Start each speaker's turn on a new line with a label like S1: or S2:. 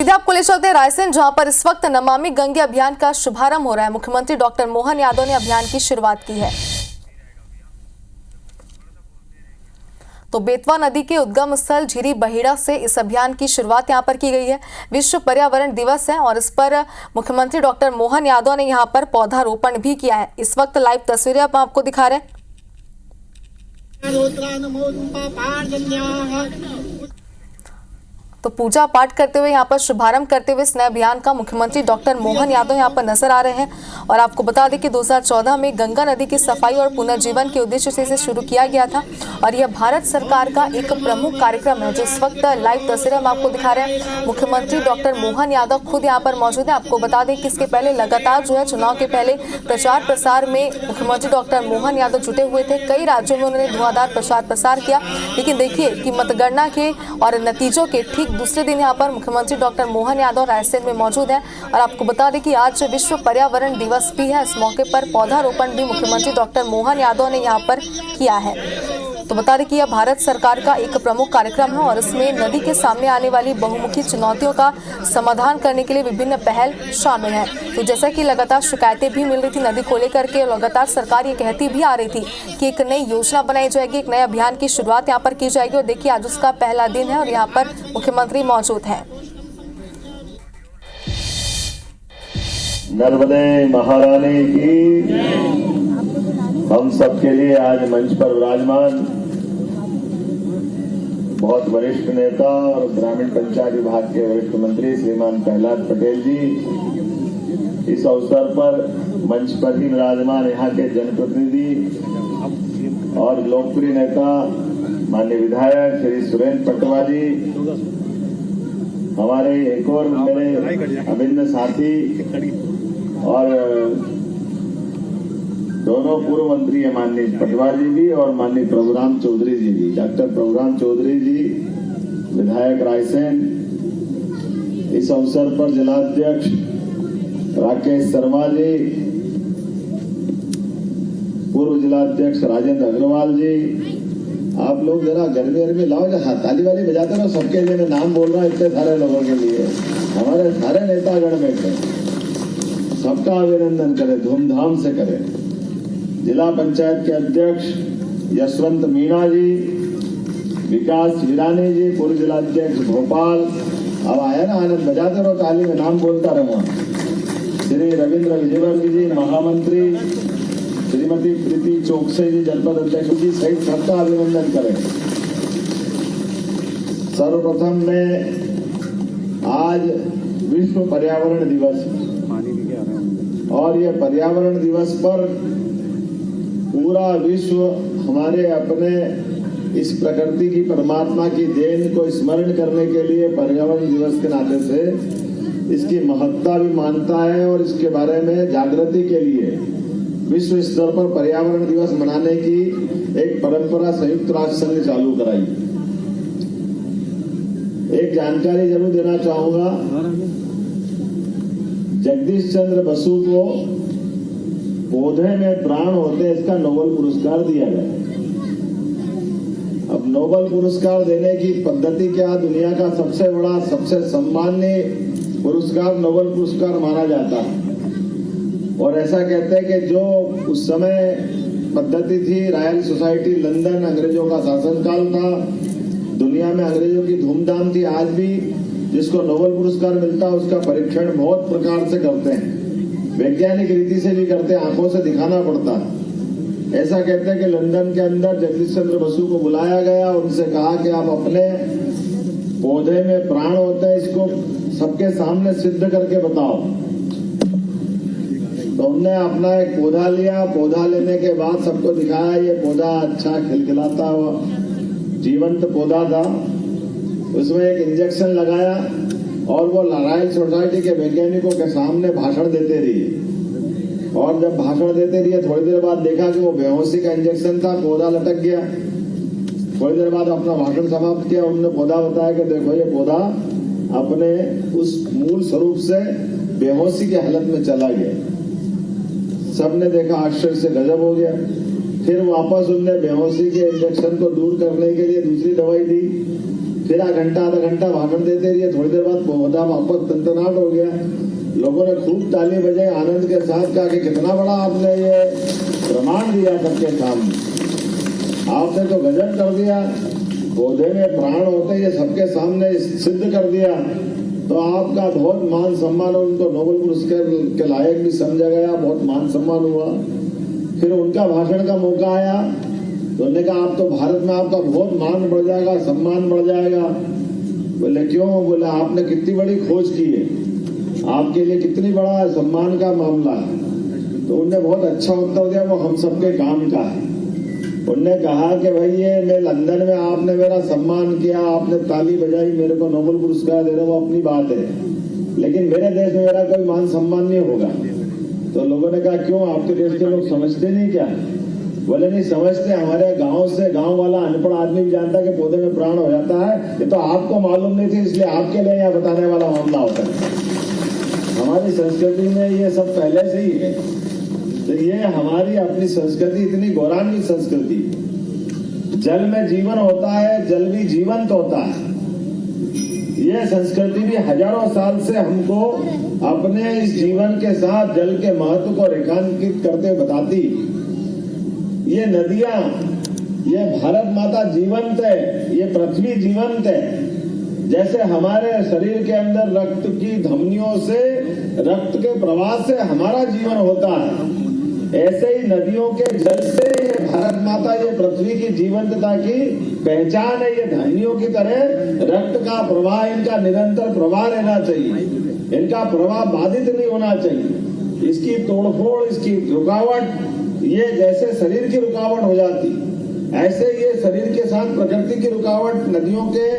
S1: सीधे आपको ले चलते हैं रायसेन, जहां पर इस वक्त नमामि गंगे अभियान का शुभारंभ हो रहा है। मुख्यमंत्री डॉक्टर मोहन यादव ने अभियान की शुरुआत की है। तो बेतवा नदी के उद्गम स्थल झीरी बहेड़ा से इस अभियान की शुरुआत यहां पर की गई है। विश्व पर्यावरण दिवस है और इस पर मुख्यमंत्री डॉक्टर मोहन यादव ने यहां पर पौधारोपण भी किया है। इस वक्त लाइव तस्वीरें आप आपको दिखा रहे हैं। तो पूजा पाठ करते हुए यहाँ पर शुभारंभ करते हुए इस नए अभियान का मुख्यमंत्री डॉक्टर मोहन यादव यहाँ पर नजर आ रहे हैं। और आपको बता दें कि 2014 में गंगा नदी की सफाई और पुनर्जीवन के उद्देश्य से इसे शुरू किया गया था और यह भारत सरकार का एक प्रमुख कार्यक्रम है, जो इस वक्त लाइव तस्वीरें हम आपको दिखा रहे हैं। मुख्यमंत्री डॉक्टर मोहन यादव खुद यहाँ पर मौजूद है। आपको बता दें कि इसके पहले लगातार जो है चुनाव के पहले प्रचार प्रसार में मुख्यमंत्री डॉक्टर मोहन यादव जुटे हुए थे। कई राज्यों में उन्होंने धुआंधार प्रचार प्रसार किया, लेकिन देखिए कि मतगणना के और नतीजों के ठीक दूसरे दिन यहाँ पर मुख्यमंत्री डॉक्टर मोहन यादव रायसेन में मौजूद हैं। और आपको बता दें कि आज विश्व पर्यावरण दिवस भी है। इस मौके पर पौधारोपण भी मुख्यमंत्री डॉक्टर मोहन यादव ने यहाँ पर किया है। तो बता दें कि यह भारत सरकार का एक प्रमुख कार्यक्रम है और इसमें नदी के सामने आने वाली बहुमुखी चुनौतियों का समाधान करने के लिए विभिन्न पहल शामिल है। तो जैसा कि लगातार शिकायतें भी मिल रही थी नदी को लेकर के, लगातार सरकार ये कहती भी आ रही थी कि एक नई योजना बनाई जाएगी, एक नए अभियान की शुरुआत यहाँ पर की जाएगी। और देखिए आज उसका पहला दिन है और यहाँ पर मुख्यमंत्री मौजूद है।
S2: नर्मदे महारानी की हम सबके लिए आज मंच पर विराजमान बहुत वरिष्ठ नेता और ग्रामीण पंचायत विभाग के वरिष्ठ मंत्री श्रीमान प्रहलाद पटेल जी, इस अवसर पर मंच पर ही विराजमान यहाँ के जनप्रतिनिधि और लोकप्रिय नेता माननीय विधायक श्री सुरेंद्र पटवा जी, हमारे एक और मेरे अभिन्न साथी और दोनों पूर्व मंत्री है माननीय पटवार जी भी और माननीय प्रभुराम चौधरी जी भी। डॉक्टर प्रभुराम चौधरी जी विधायक रायसेन, इस अवसर पर जिलाध्यक्ष राकेश शर्मा जी, पूर्व जिलाध्यक्ष राजेंद्र अग्रवाल जी, आप लोग जरा गर्मी लाओ, जहाँ ताली वाली बजाते ना सबके लिए मैं नाम बोल रहा हूँ, इतने सारे लोगों के लिए हमारे सारे नेतागण बैठे, सबका अभिनंदन करें, धूमधाम से करें। जिला पंचायत के अध्यक्ष यशवंत मीणा जी, विकास वीरानी जी, पूर्व जिलाध्यक्ष भोपाल, अब आया ना आनंद, बजाते रहो ताली में नाम बोलता रहूँ। श्री रविंद्र विजयवर्ग जी महामंत्री, श्रीमती प्रीति चौकसे जी जनपद अध्यक्ष जी सहित सबका अभिनंदन करें। सर्वप्रथम में आज विश्व पर्यावरण दिवस और ये पर्यावरण दिवस पर पूरा विश्व हमारे अपने इस प्रकृति की परमात्मा की देन को स्मरण करने के लिए पर्यावरण दिवस के नाते से इसकी महत्ता भी मानता है और इसके बारे में जागृति के लिए विश्व स्तर पर पर्यावरण दिवस मनाने की एक परंपरा संयुक्त राष्ट्र संघ ने चालू कराई। एक जानकारी जरूर देना चाहूंगा, जगदीश चंद्र बसु को पौधे में प्राण होते हैं इसका नोबेल पुरस्कार दिया गया। अब नोबेल पुरस्कार देने की पद्धति क्या, दुनिया का सबसे बड़ा सबसे सम्माननीय पुरस्कार नोबेल पुरस्कार माना जाता है और ऐसा कहते हैं कि जो उस समय पद्धति थी, रॉयल सोसाइटी लंदन, अंग्रेजों का शासनकाल था, दुनिया में अंग्रेजों की धूमधाम थी। आज भी जिसको नोबेल पुरस्कार मिलता है उसका परीक्षण बहुत प्रकार से करते हैं, वैज्ञानिक रीति से भी करते हैं, आंखों से दिखाना पड़ता है। ऐसा कहते हैं कि लंदन के अंदर जगदीश चंद्र बसु को बुलाया गया, उनसे कहा कि आप अपने पौधे में प्राण होते हैं इसको सबके सामने सिद्ध करके बताओ। तो उनने अपना एक पौधा लिया, पौधा लेने के बाद सबको दिखाया, ये पौधा अच्छा खिलखिलाता हुआ जीवंत पौधा था। उसमें एक इंजेक्शन लगाया और वो रॉयल सोसाइटी के वैज्ञानिकों के सामने भाषण देते रही और जब भाषण देते रहिए थोड़ी देर बाद देखा कि वो बेहोशी का इंजेक्शन था, पौधा लटक गया। थोड़ी देर बाद अपना भाषण समाप्त किया, उन्होंने पौधा बताया कि देखो ये पौधा अपने उस मूल स्वरूप से बेहोशी की हालत में चला गया। सबने देखा, आश्चर्य से गजब हो गया। फिर वापस उनने बेहोशी के इंजेक्शन को दूर करने के लिए दूसरी दवाई दी, फिर घंटा आधा घंटा भाषण देते रहिए, थोड़ी देर बाद पौधा वापस तनतनाट हो गया। लोगों ने खूब ताली बजाई, आनंद के साथ कहा कि कितना बड़ा आपने ये प्रमाण दिया सबके सामने, आपने तो गजब कर दिया, पौधे में प्राण होते ये सबके सामने सिद्ध कर दिया। तो आपका बहुत मान सम्मान और उनको नोबेल पुरस्कार के लायक भी समझा गया, बहुत मान सम्मान हुआ। फिर उनका भाषण का मौका आया तो उन्होंने कहा आप तो भारत में आपका बहुत मान बढ़ जाएगा, सम्मान बढ़ जाएगा। बोले क्यों? बोले आपने कितनी बड़ी खोज की है, आपके लिए कितनी बड़ा सम्मान का मामला है। तो उन्होंने बहुत अच्छा उत्तर दिया, वो हम सबके काम का है। उन्होंने कहा कि भाई ये मैं लंदन में आपने मेरा सम्मान किया, आपने ताली बजाई, मेरे को नोबेल पुरस्कार दे रहे, वो अपनी बात है, लेकिन मेरे देश में मेरा कोई मान सम्मान नहीं होगा। तो लोगों ने कहा क्यों, आपके देश के लोग समझते नहीं क्या? बोले नहीं समझते, हमारे गांव से गांव वाला अनपढ़ आदमी भी जानता है कि पौधे में प्राण हो जाता है, ये तो आपको मालूम नहीं थी, इसलिए आपके लिए यहाँ बताने वाला मामला होता है। हमारी संस्कृति में ये सब पहले से ही है। तो ये हमारी अपनी संस्कृति इतनी गौरवान्वित संस्कृति, जल में जीवन होता है, जल भी जीवंत होता है। ये संस्कृति भी हजारों साल से हमको अपने इस जीवन के साथ जल के महत्व को रेखांकित करते बताती। ये नदियां, ये भारत माता जीवंत है, ये पृथ्वी जीवंत है। जैसे हमारे शरीर के अंदर रक्त की धमनियों से, रक्त के प्रवाह से हमारा जीवन होता है, ऐसे ही नदियों के जल से ये भारत माता, ये पृथ्वी की जीवंतता की पहचान है। ये धमनियों की तरह रक्त का प्रवाह, इनका निरंतर प्रवाह रहना चाहिए, इनका प्रवाह बाधित नहीं होना चाहिए। इसकी तोड़फोड़, इसकी रुकावट, ये जैसे शरीर की रुकावट हो जाती, ऐसे ये शरीर के साथ प्रकृति की रुकावट, नदियों के